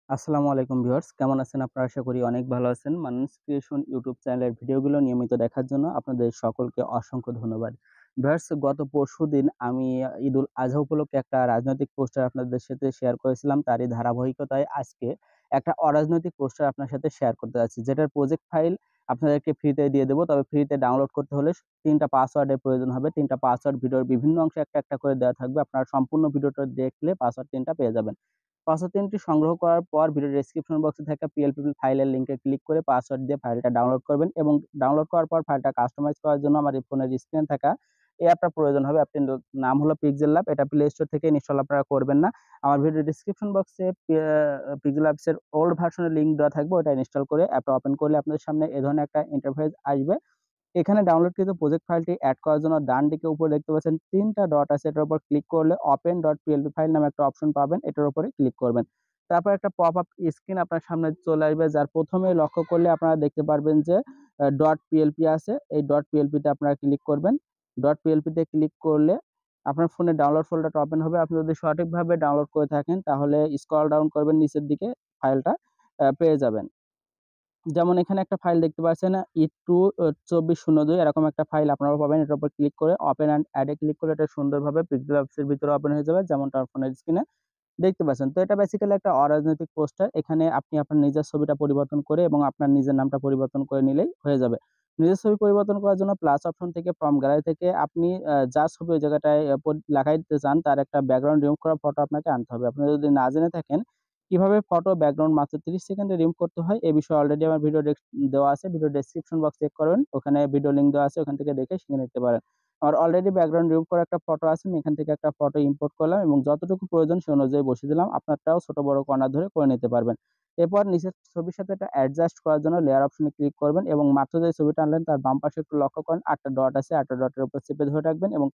আসসালামু আলাইকুম ভিউয়ার্স, কেমন আছেন আপনারা? আশা করি অনেক ভালো আছেন। মান্নাস ক্রিয়েশন ইউটিউব চ্যানেলের ভিডিওগুলো নিয়মিত দেখার জন্য আপনাদের সকলকে অসংখ্য ধন্যবাদ। ভিউয়ার্স, গত পরশুদিন আমি ঈদুল আজহা উপলক্ষে একটা রাজনৈতিক পোস্টার আপনাদের সাথে শেয়ার করেছিলাম। তারই ধারাবাহিকতায় আজকে একটা অরাজনৈতিক পোস্টার আপনার সাথে শেয়ার করতে যাচ্ছি। যেটার প্রজেক্ট ফাইল আপনাদেরকে ফ্রিতে দিয়ে দেব। তবে ফ্রিতে ডাউনলোড করতে হলে ৩ টা পাসওয়ার্ডের প্রয়োজন হবে। ৩ টা পাসওয়ার্ড ভিডিওর বিভিন্ন অংশে একটা করে দেওয়া থাকবে। আপনারা সম্পূর্ণ ভিডিওটা দেখলে পাসওয়ার্ড ৩ টা পেয়ে যাবেন। পাসওয়ার্ড ৩ টি সংগ্রহ করার পর ভিডিওর ডেসক্রিপশন বক্সে থাকা PLP ফাইলের লিংকে ক্লিক করে পাসওয়ার্ড দিয়ে ফাইলটা ডাউনলোড করবেন এবং ডাউনলোড করার পর ফাইলটা কাস্টমাইজ করার জন্য আমার এই ফোনের স্ক্রিনে থাকা এই অ্যাপটা প্রয়োজন হবে। অ্যাপটির নাম হলো পিক্সেল ল্যাব। এটা প্লে স্টোর থেকে ইনস্টল আপনারা করবেন না। আমার ভিডিও ডেসক্রিপশন বক্সে পিক্সেল ল্যাবস এর ওল্ড ভার্সনের লিংক দেওয়া থাকবে। ওটা ইনস্টল করে অ্যাপটা ওপেন করলে আপনাদের সামনে এ ধরনের একটা ইন্টারফেস আসবে। এখানে ডাউনলোডকৃত প্রজেক্ট ফাইলটি এড করার জন্য ডান দিকে উপরে দেখতে পাচ্ছেন ৩ টা ডট আছে। এটার উপর ক্লিক করলে open.plp ফাইল নামে একটা অপশন পাবেন। এটার উপরে ক্লিক করবেন। তারপর একটা পপআপ স্ক্রিন আপনার সামনে চলে আসবে, যার প্রথমেই লক্ষ্য করলে আপনারা দেখতে পারবেন যে .plp আছে। এই .plp তে আপনারা ক্লিক করবেন। .plp তে ক্লিক করলে আপনার ফোনে ডাউনলোড ফোল্ডারটা ওপেন হবে। আপনি যদি সঠিকভাবে ডাউনলোড করে থাকেন তাহলে স্ক্রল ডাউন করবেন, নিচের দিকে ফাইলটা পেয়ে যাবেন। যেমন এখানে একটা ফাইল দেখতে পাচ্ছেন E2 2402 এরকম একটা ফাইল আপনারাও পাবেন। এটার উপর ক্লিক করে ওপেন অ্যান্ড অ্যাড এ ক্লিক করলে এটা সুন্দরভাবে পিক্সেল অ্যাপস এর ভিতরে ওপেন হয়ে যাবে, যেমনটা আপনার ফোনের স্ক্রিনে দেখতে পাচ্ছেন। তো এটা বেসিক্যালি একটা অরাজনৈতিক পোস্টার। এখানে আপনি আপনার নিজের ছবিটা পরিবর্তন করে এবং আপনার নিজের নামটা পরিবর্তন করে নিলেই হয়ে যাবে। নিজের ছবি পরিবর্তন করার জন্য প্লাস অপশন থেকে ফ্রম গ্যালারি থেকে আপনি যার ছবি ওই জায়গাটায় লাগাইতে চান তার একটা ব্যাকগ্রাউন্ড রিমুভ করা ফটো আপনাকে আনতে হবে। আপনি যদি না জেনে থাকেন কিভাবে ফটো ব্যাকগ্রাউন্ড মাত্র ৩০ সেকেন্ডে রিমুভ করতে হয়, এ বিষয়ে অলরেডি আমার ভিডিও দেওয়া আছে। ভিডিও ডেসক্রিপশন বক্স চেক করবেন। ওখানে ভিডিও লিংক দেওয়া আছে। ওখান থেকে দেখে শিখে নিতে পারেন। আমার অলরেডি ব্যাকগ্রাউন্ড রিমুভ করা একটা ফটো আছে। আমি এখান থেকে একটা ফটো ইম্পোর্ট করলাম এবং যতটুকু প্রয়োজন সে অনুযায়ী বসিয়ে দিলাম। আপনারটাও ছোট বড় কর্নার ধরে করে নিতে পারবেন। এরপর নিচের ছবির সাথে এটা অ্যাডজাস্ট করার জন্য লেয়ার অপশনে ক্লিক করবেন এবং মাত্র যে ছবিটা আনলেন তার বাম পাশে একটু লক্ষ্য করেন ৮ টা ডট আছে। ৮ টা ডটের উপর চেপে ধরে রাখবেন এবং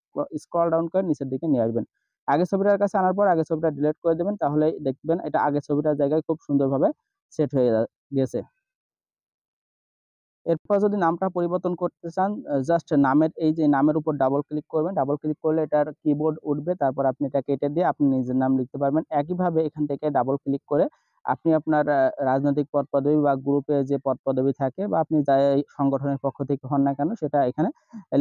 স্ক্রল ডাউন করে নিচের দিকে নিয়ে আসবেন। আগের ছবিটার কাছে আনার পর আগের ছবিটা ডিলিট করে দেবেন। তাহলেই দেখবেন এটা আগের ছবিটার জায়গায় খুব সুন্দরভাবে সেট হয়ে গেছে। এরপর যদি নামটা পরিবর্তন করতে চান, জাস্ট নামের এই যে নামের উপর ডাবল ক্লিক করবেন। ডাবল ক্লিক করলে এটার কিবোর্ড উঠবে। তারপর আপনি এটা কেটে দিয়ে আপনি নিজের নাম লিখতে পারবেন। একইভাবে এখান থেকে ডাবল ক্লিক করে আপনি আপনার রাজনৈতিক পদ-পদবি বা গ্রুপে যে পদ-পদবি থাকে বা আপনি যাই সংগঠনের পক্ষ থেকে হন না কেন সেটা এখানে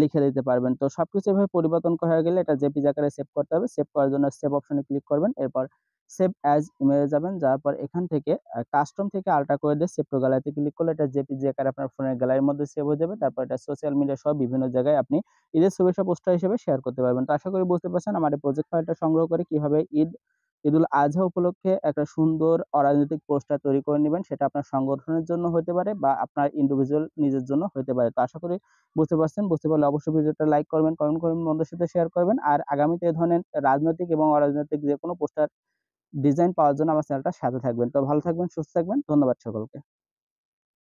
লিখে দিতে পারবেন। তো সবকিছু এভাবে পরিবর্তন করা হয়ে গেলে এটা জেপিজি আকারে সেভ করতে হবে। সেভ করার জন্য সেভ অপশনে ক্লিক করবেন। এরপর সেভ অ্যাজ ইমেজে যাবেন। যাওয়ার পর এখান থেকে কাস্টম থেকে আল্ট্রা করে দিয়ে সেভ টু গ্যালারিতে ক্লিক করলে এটা জেপিজি আকারে আপনার ফোনের গ্যালারির মধ্যে সেভ হয়ে যাবে। তারপর এটা সোশ্যাল মিডিয়া সহ বিভিন্ন জায়গায় আপনি ঈদের শুভেচ্ছা পোস্টার হিসেবে শেয়ার করতে পারবেন। তো আশা করি বুঝতে পারছেন আমার এই প্রজেক্ট ফাইলটা সংগ্রহ করে কিভাবে ঈদুল আজহা উপলক্ষে একটা সুন্দর অরাজনৈতিক পোস্টার তৈরি করে নিবেন। সেটা আপনার সংগঠনের জন্য হতে পারে বা আপনার ইন্ডিভিজুয়াল নিজের জন্য হতে পারে। তো আশা করি বুঝতে পারছেন। বুঝতে পারলে অবশ্যই ভিডিওটা লাইক করবেন, কমেন্ট করবেন, বন্ধুদের সাথে শেয়ার করবেন। আর আগামীতে এ ধরনের রাজনৈতিক এবং অরাজনৈতিক যেকোনো পোস্টার ডিজাইন পাওয়ার জন্য আমার চ্যানেলটার সাথে থাকবেন। তো ভালো থাকবেন, সুস্থ থাকবেন। ধন্যবাদ সকলকে।